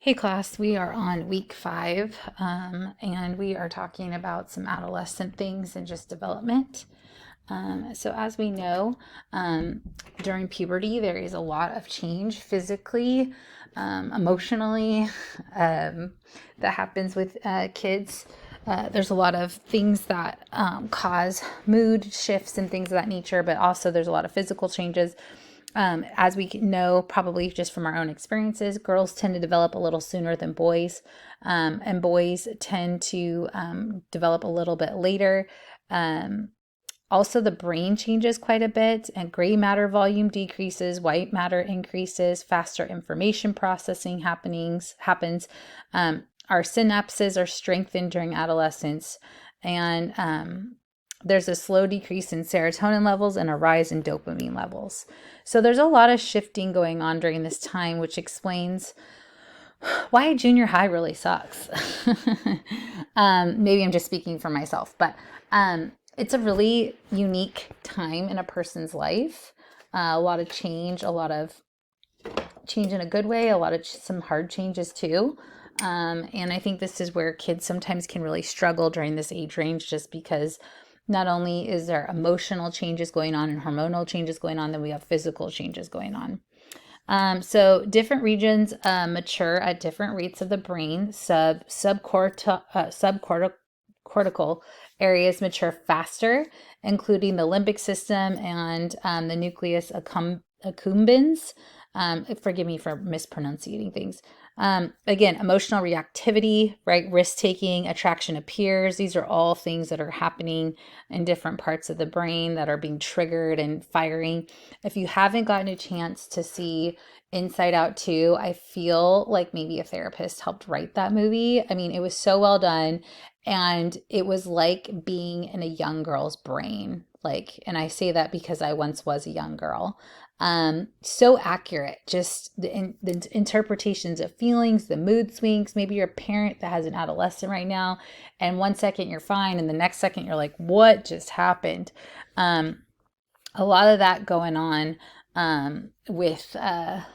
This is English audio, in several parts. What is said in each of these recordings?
Hey class, we are on week 5, and we are talking about some adolescent things and just development. So as we know, during puberty, there is a lot of change physically, emotionally, that happens with kids. There's a lot of things that cause mood shifts and things of that nature, but also there's a lot of physical changes. As we know, probably just from our own experiences, girls tend to develop a little sooner than boys, and boys tend to develop a little bit later. Um, Also, the brain changes quite a bit, and gray matter volume decreases, white matter increases, faster information processing happens. Our synapses are strengthened during adolescence, and there's a slow decrease in serotonin levels and a rise in dopamine levels. So there's a lot of shifting going on during this time, which explains why junior high really sucks. Maybe I'm just speaking for myself, but it's a really unique time in a person's life. A lot of change, a lot of change in a good way, a lot of some hard changes too. And I think this is where kids sometimes can really struggle during this age range, just because not only is there emotional changes going on and hormonal changes going on, then we have physical changes going on. So different regions mature at different rates of the brain. Subcortical areas mature faster, including the limbic system and the nucleus accumbens. Forgive me for mispronouncing things. Again, emotional reactivity, right? Risk taking, attraction of peers. These are all things that are happening in different parts of the brain that are being triggered and firing. If you haven't gotten a chance to see Inside Out 2, I feel like maybe a therapist helped write that movie. I mean, it was so well done. And it was like being in a young girl's brain. Like, and I say that because I once was a young girl. So accurate, just the interpretations of feelings, the mood swings. Maybe you're a parent that has an adolescent right now, and one second you're fine, and the next second you're like, what just happened? A lot of that going on with a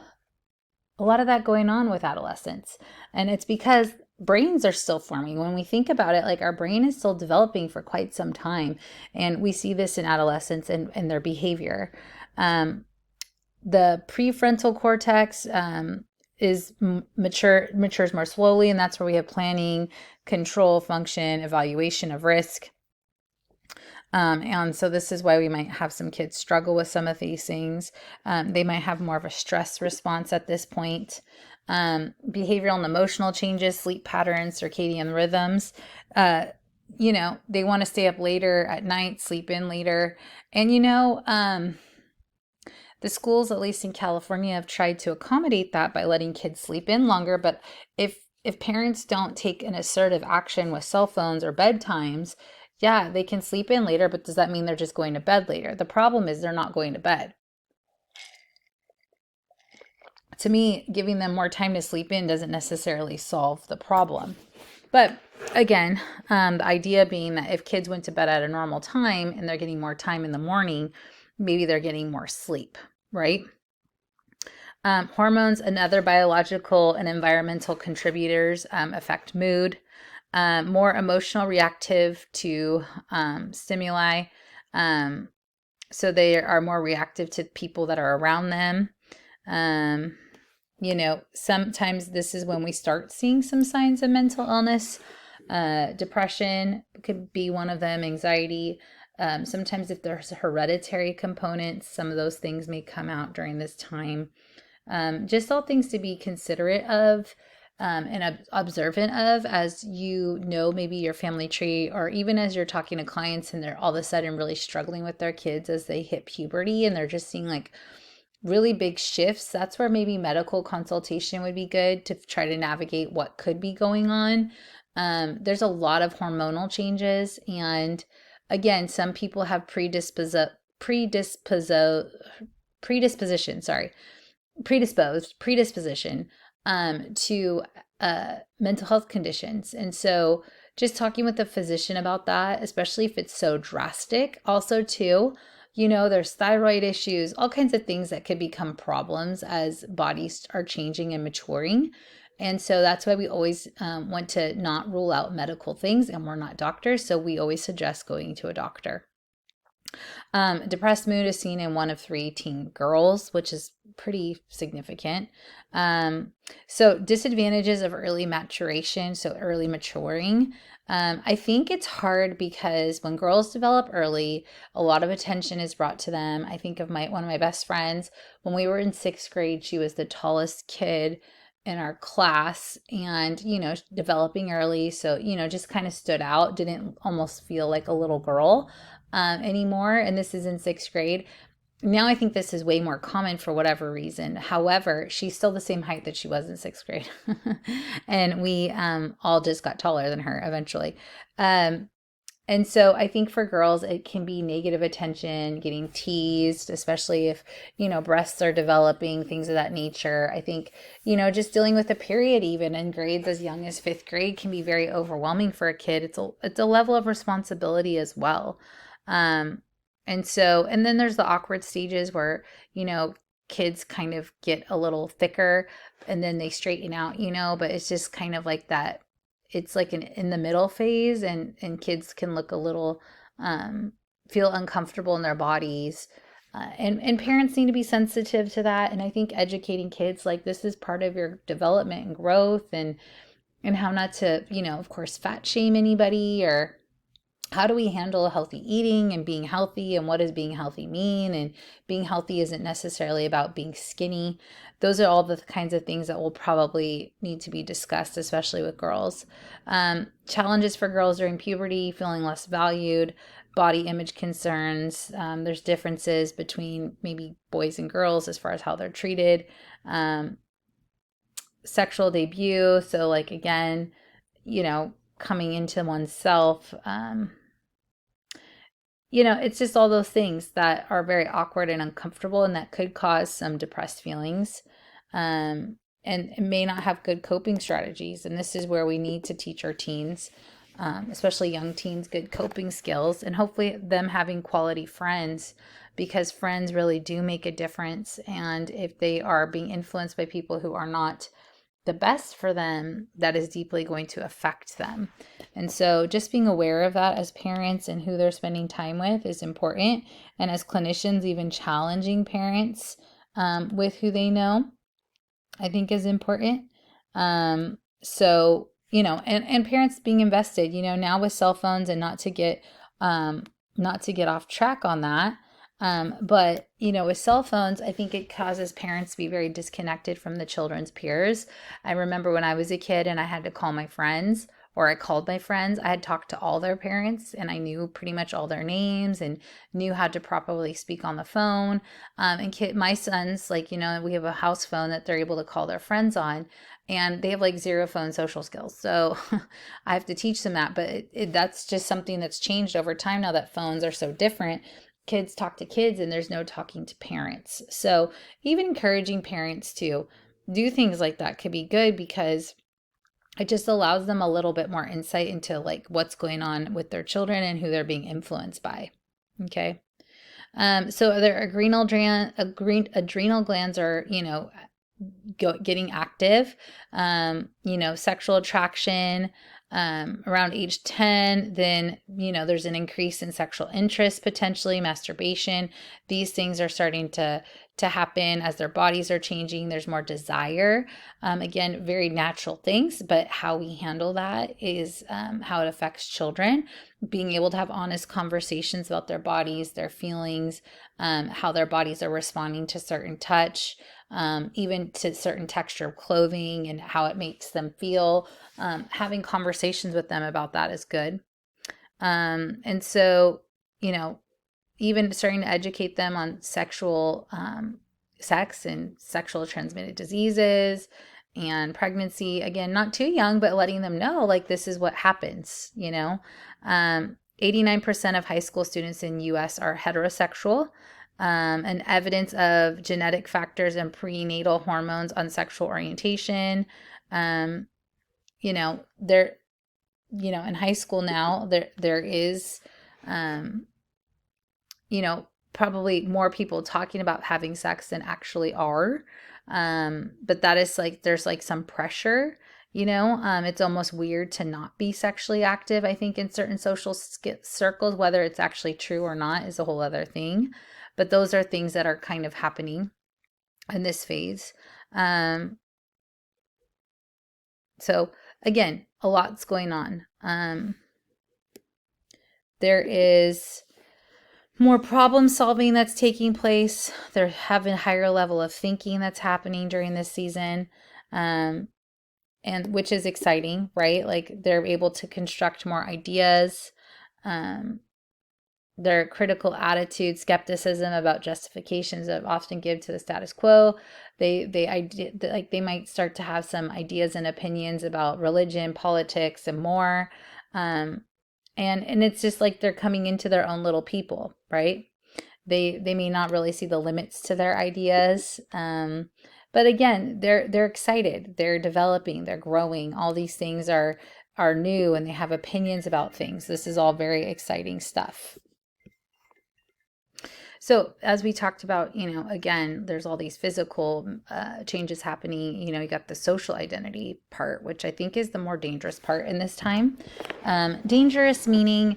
lot of that going on with adolescents. And it's because brains are still forming. When we think about it, like our brain is still developing for quite some time. And we see this in adolescents and their behavior. The prefrontal cortex is matures more slowly, and that's where we have planning, control, function, evaluation of risk. And so this is why we might have some kids struggle with some of these things. They might have more of a stress response at this point. Behavioral and emotional changes, sleep patterns, circadian rhythms. They want to stay up later at night, sleep in later. And, the schools, at least in California, have tried to accommodate that by letting kids sleep in longer. But if parents don't take an assertive action with cell phones or bedtimes, yeah, they can sleep in later, but does that mean they're just going to bed later? The problem is they're not going to bed. To me, giving them more time to sleep in doesn't necessarily solve the problem. But again, the idea being that if kids went to bed at a normal time and they're getting more time in the morning, maybe they're getting more sleep, right? Hormones and other biological and environmental contributors affect mood. More emotional reactive to stimuli. So they are more reactive to people that are around them. Sometimes this is when we start seeing some signs of mental illness. Depression could be one of them, anxiety. Sometimes if there's hereditary components, some of those things may come out during this time. Just all things to be considerate of and observant of as maybe your family tree, or even as you're talking to clients and they're all of a sudden really struggling with their kids as they hit puberty and they're just seeing like really big shifts. That's where maybe medical consultation would be good to try to navigate what could be going on. There's a lot of hormonal changes, and again, some people have predisposition, to mental health conditions. And so just talking with a physician about that, especially if it's so drastic. Also too, there's thyroid issues, all kinds of things that could become problems as bodies are changing and maturing. And so that's why we always want to not rule out medical things, and we're not doctors. So we always suggest going to a doctor. Depressed mood is seen in 1 of 3 teen girls, which is pretty significant. So disadvantages of early maturation, so early maturing. I think it's hard because when girls develop early, a lot of attention is brought to them. I think of one of my best friends. When we were in 6th grade, she was the tallest kid in our class, and developing early, so just kind of stood out, didn't almost feel like a little girl anymore. And this is in 6th grade. Now I think this is way more common for whatever reason. However, she's still the same height that she was in 6th grade. And we all just got taller than her eventually. And so I think for girls, it can be negative attention, getting teased, especially if, breasts are developing, things of that nature. I think, just dealing with a period, even in grades as young as 5th grade, can be very overwhelming for a kid. It's a level of responsibility as well. And then there's the awkward stages where, kids kind of get a little thicker and then they straighten out, but it's just kind of like that. It's like in the middle phase, and kids can look a little, feel uncomfortable in their bodies. And parents need to be sensitive to that. And I think educating kids, like, this is part of your development and growth, and how not to, of course, fat shame anybody, or how do we handle healthy eating and being healthy, and what does being healthy mean? And being healthy isn't necessarily about being skinny. Those are all the kinds of things that will probably need to be discussed, especially with girls. Challenges for girls during puberty: feeling less valued, body image concerns. There's differences between maybe boys and girls as far as how they're treated. Sexual debut. So, like, again, coming into oneself. It's just all those things that are very awkward and uncomfortable, and that could cause some depressed feelings, and may not have good coping strategies. And this is where we need to teach our teens, especially young teens, good coping skills, and hopefully them having quality friends, because friends really do make a difference. And if they are being influenced by people who are not the best for them, that is deeply going to affect them. And so just being aware of that as parents and who they're spending time with is important. And as clinicians, even challenging parents with who they know, I think, is important. So, and parents being invested, now with cell phones, and not to get off track on that. But, with cell phones, I think it causes parents to be very disconnected from the children's peers. I remember when I was a kid and I had to call my friends, or I called my friends, I had talked to all their parents, and I knew pretty much all their names and knew how to properly speak on the phone. My sons, like, we have a house phone that they're able to call their friends on, and they have like 0 phone social skills. So I have to teach them that. But that's just something that's changed over time now that phones are so different. Kids talk to kids, and there's no talking to parents. So even encouraging parents to do things like that could be good, because it just allows them a little bit more insight into, like, what's going on with their children and who they're being influenced by. Okay. So their adrenal glands are, getting active. Sexual attraction, around age 10, then, there's an increase in sexual interest, potentially masturbation. These things are starting to happen as their bodies are changing. There's more desire. Again, very natural things, but how we handle that is how it affects children. Being able to have honest conversations about their bodies, their feelings, how their bodies are responding to certain touch, even to certain texture of clothing, and how it makes them feel. Having conversations with them about that is good. And so, even starting to educate them on sexual sex and sexual transmitted diseases and pregnancy. Again, not too young, but letting them know, like, this is what happens. 89% of high school students in U.S. are heterosexual. And evidence of genetic factors and prenatal hormones on sexual orientation. There, in high school now, there is, probably more people talking about having sex than actually are. But that is like, there's like some pressure, it's almost weird to not be sexually active. I think in certain social circles, whether it's actually true or not is a whole other thing. But those are things that are kind of happening in this phase. So again, a lot's going on. There is more problem solving that's taking place. They're having a higher level of thinking that's happening during this season. And which is exciting, right? Like they're able to construct more ideas. Their critical attitude, skepticism about justifications that often give to the status quo. They might start to have some ideas and opinions about religion, politics, and more. And it's just like they're coming into their own little people, right? They may not really see the limits to their ideas. But again, they're excited. They're developing. They're growing. All these things are new, and they have opinions about things. This is all very exciting stuff. So as we talked about, again, there's all these physical changes happening. You got the social identity part, which I think is the more dangerous part in this time. Dangerous meaning,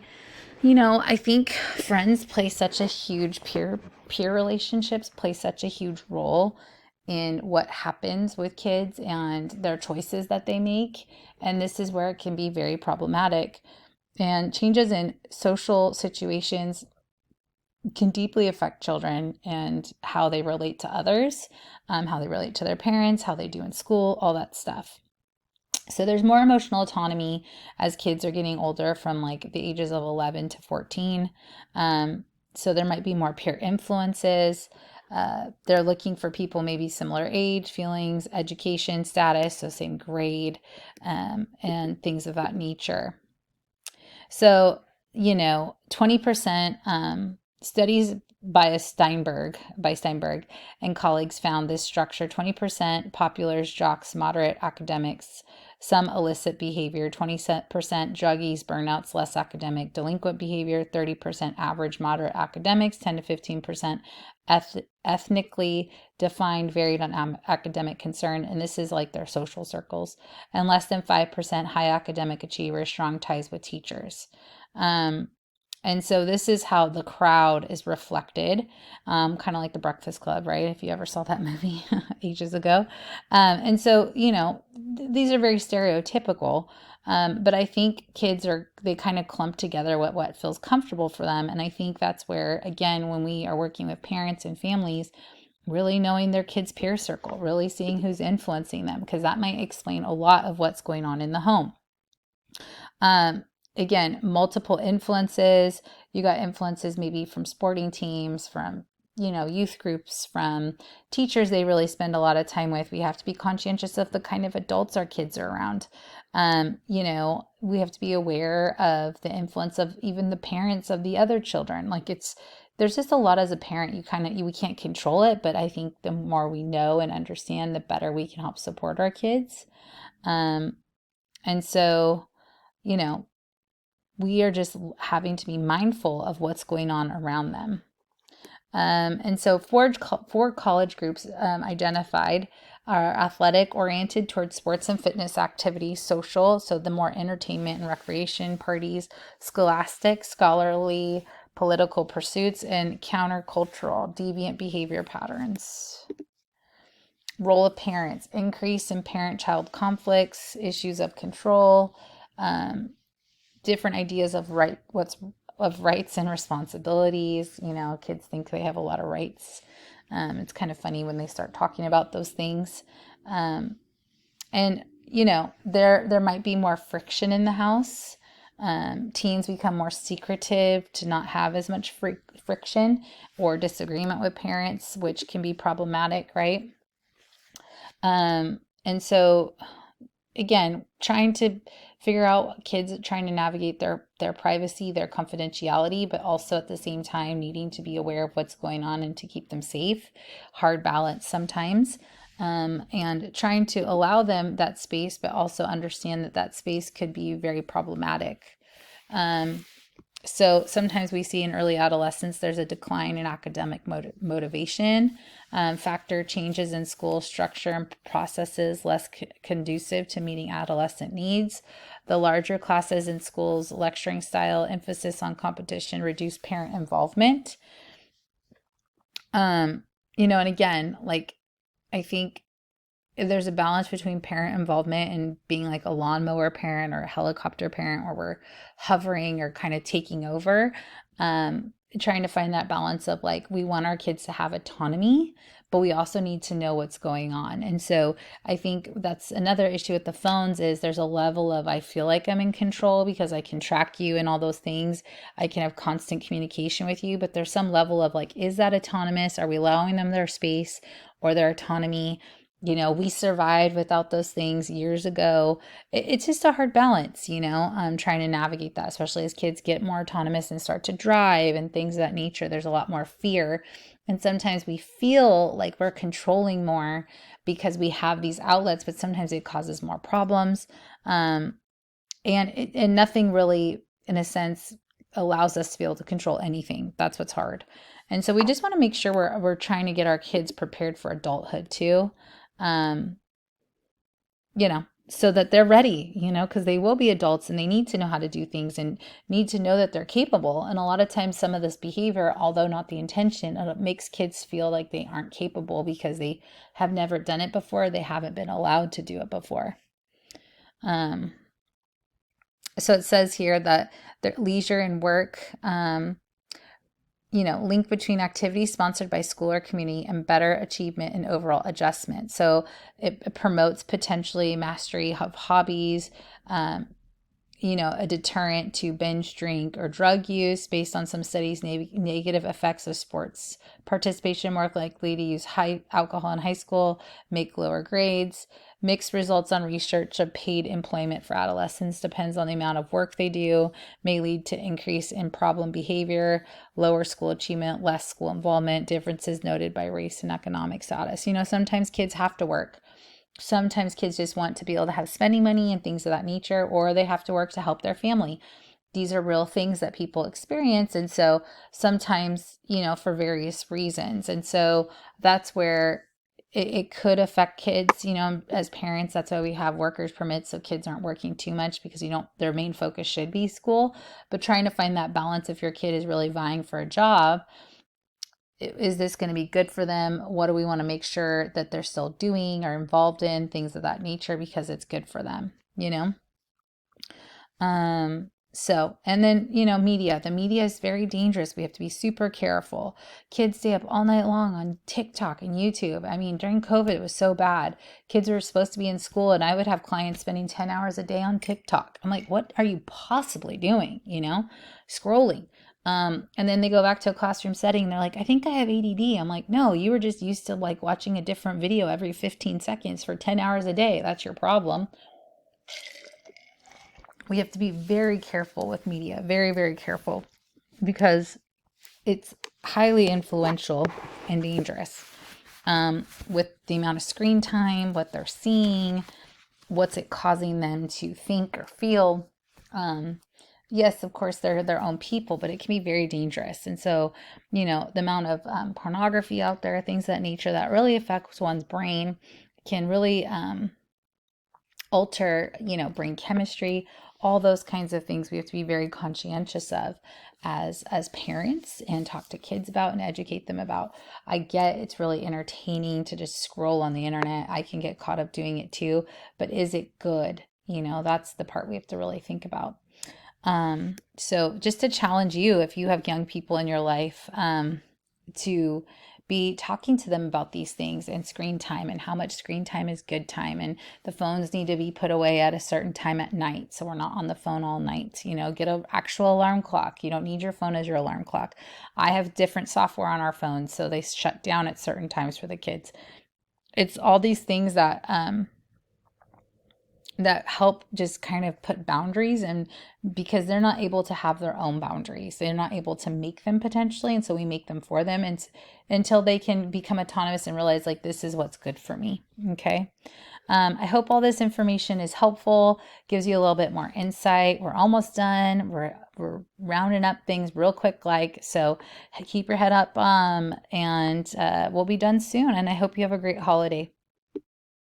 I think friends play such a huge peer relationships play such a huge role in what happens with kids and their choices that they make. And this is where it can be very problematic. And changes in social situations can deeply affect children and how they relate to others, how they relate to their parents, how they do in school, all that stuff. So there's more emotional autonomy as kids are getting older, from like the ages of 11 to 14. So there might be more peer influences. They're looking for people maybe similar age, feelings, education status, so same grade, and things of that nature. So, 20%, studies by Steinberg and colleagues found this structure: 20% populars, jocks, moderate academics, some illicit behavior, 20% druggies, burnouts, less academic, delinquent behavior, 30% average, moderate academics, 10 to 15% ethnically defined, varied on academic concern. And this is like their social circles, and less than 5% high academic achievers, strong ties with teachers. And so this is how the crowd is reflected, kind of like the Breakfast Club, right? If you ever saw that movie ages ago. And so, these are very stereotypical, but I think kids they kind of clump together what feels comfortable for them. And I think that's where, again, when we are working with parents and families, really knowing their kids' peer circle, really seeing who's influencing them, because that might explain a lot of what's going on in the home. Again, multiple influences. You got influences maybe from sporting teams, from, youth groups, from teachers they really spend a lot of time with. We have to be conscientious of the kind of adults our kids are around. We have to be aware of the influence of even the parents of the other children. Like there's just a lot as a parent, we can't control it, but I think the more we know and understand, the better we can help support our kids. And so, we are just having to be mindful of what's going on around them. And so four college groups identified are athletic, oriented towards sports and fitness activities; social, so the more entertainment and recreation parties; scholastic, scholarly, political pursuits; and countercultural, deviant behavior patterns. Role of parents: increase in parent-child conflicts, issues of control, different ideas of rights and responsibilities. Kids think they have a lot of rights. It's kind of funny when they start talking about those things. And there might be more friction in the house. Teens become more secretive to not have as much friction or disagreement with parents, which can be problematic, right? And so, again, trying to figure out kids trying to navigate their privacy, their confidentiality, but also at the same time needing to be aware of what's going on and to keep them safe. Hard balance sometimes. And trying to allow them that space, but also understand that space could be very problematic. So sometimes we see in early adolescence there's a decline in academic motivation, factor changes in school structure and processes less conducive to meeting adolescent needs. The larger classes in schools, lecturing style, emphasis on competition, reduced parent involvement. And again, like I think there's a balance between parent involvement and being like a lawnmower parent or a helicopter parent where we're hovering or kind of taking over. Trying to find that balance of like, we want our kids to have autonomy, but we also need to know what's going on. And so I think that's another issue with the phones is there's a level of, I feel like I'm in control because I can track you and all those things. I can have constant communication with you, but there's some level of like, is that autonomous? Are we allowing them their space or their autonomy? We survived without those things years ago. It's just a hard balance, trying to navigate that, especially as kids get more autonomous and start to drive and things of that nature. There's a lot more fear. And sometimes we feel like we're controlling more because we have these outlets, but sometimes it causes more problems. And nothing really, in a sense, allows us to be able to control anything. That's what's hard. And so we just want to make sure we're trying to get our kids prepared for adulthood too. Um, so that they're ready, because they will be adults and they need to know how to do things and need to know that they're capable. And a lot of times, some of this behavior, although not the intention, it makes kids feel like they aren't capable because they have never done it before. They haven't been allowed to do it before. So it says here that their leisure and work, link between activities sponsored by school or community and better achievement and overall adjustment. So it promotes potentially mastery of hobbies, a deterrent to binge drink or drug use based on some studies, negative effects of sports participation, more likely to use high alcohol in high school, make lower grades. Mixed results on research of paid employment for adolescents depends on the amount of work they do, may lead to increase in problem behavior, lower school achievement, less school involvement, differences noted by race and economic status. Sometimes kids have to work. Sometimes kids just want to be able to have spending money and things of that nature, or they have to work to help their family. These are real things that people experience. And so sometimes, for various reasons. And so that's where it could affect kids, as parents. That's why we have workers permits, so kids aren't working too much because their main focus should be school. But trying to find that balance, if your kid is really vying for a job, is this going to be good for them? What do we want to make sure that they're still doing or involved in, things of that nature, because it's good for them, So, and then, media. The media is very dangerous. We have to be super careful. Kids stay up all night long on TikTok and YouTube. I mean, during COVID, it was so bad. Kids were supposed to be in school, and I would have clients spending 10 hours a day on TikTok. I'm like, what are you possibly doing? Scrolling. And then they go back to a classroom setting. And they're like, I think I have ADD. I'm like, no, you were just used to like watching a different video every 15 seconds for 10 hours a day. That's your problem. We have to be very careful with media, very, very careful, because it's highly influential and dangerous, with the amount of screen time, what they're seeing, what's it causing them to think or feel. Yes, of course, they're their own people, but it can be very dangerous. And so, the amount of pornography out there, things of that nature that really affects one's brain can really alter, brain chemistry, all those kinds of things we have to be very conscientious of as parents and talk to kids about and educate them about. I get it's really entertaining to just scroll on the internet. I can get caught up doing it too, but is it good? That's the part we have to really think about. So just to challenge you, if you have young people in your life, to be talking to them about these things and screen time and how much screen time is good time, and the phones need to be put away at a certain time at night so we're not on the phone all night. Get an actual alarm clock. You don't need your phone as your alarm clock. I have different software on our phones so they shut down at certain times for the kids. It's all these things that help just kind of put boundaries, and because they're not able to have their own boundaries, they're not able to make them potentially, and so we make them for them, and until they can become autonomous and realize like, this is what's good for me. Okay. I hope all this information is helpful, gives you a little bit more insight. We're almost done. We're We're rounding up things real quick, so keep your head up, and we'll be done soon. And I hope you have a great holiday.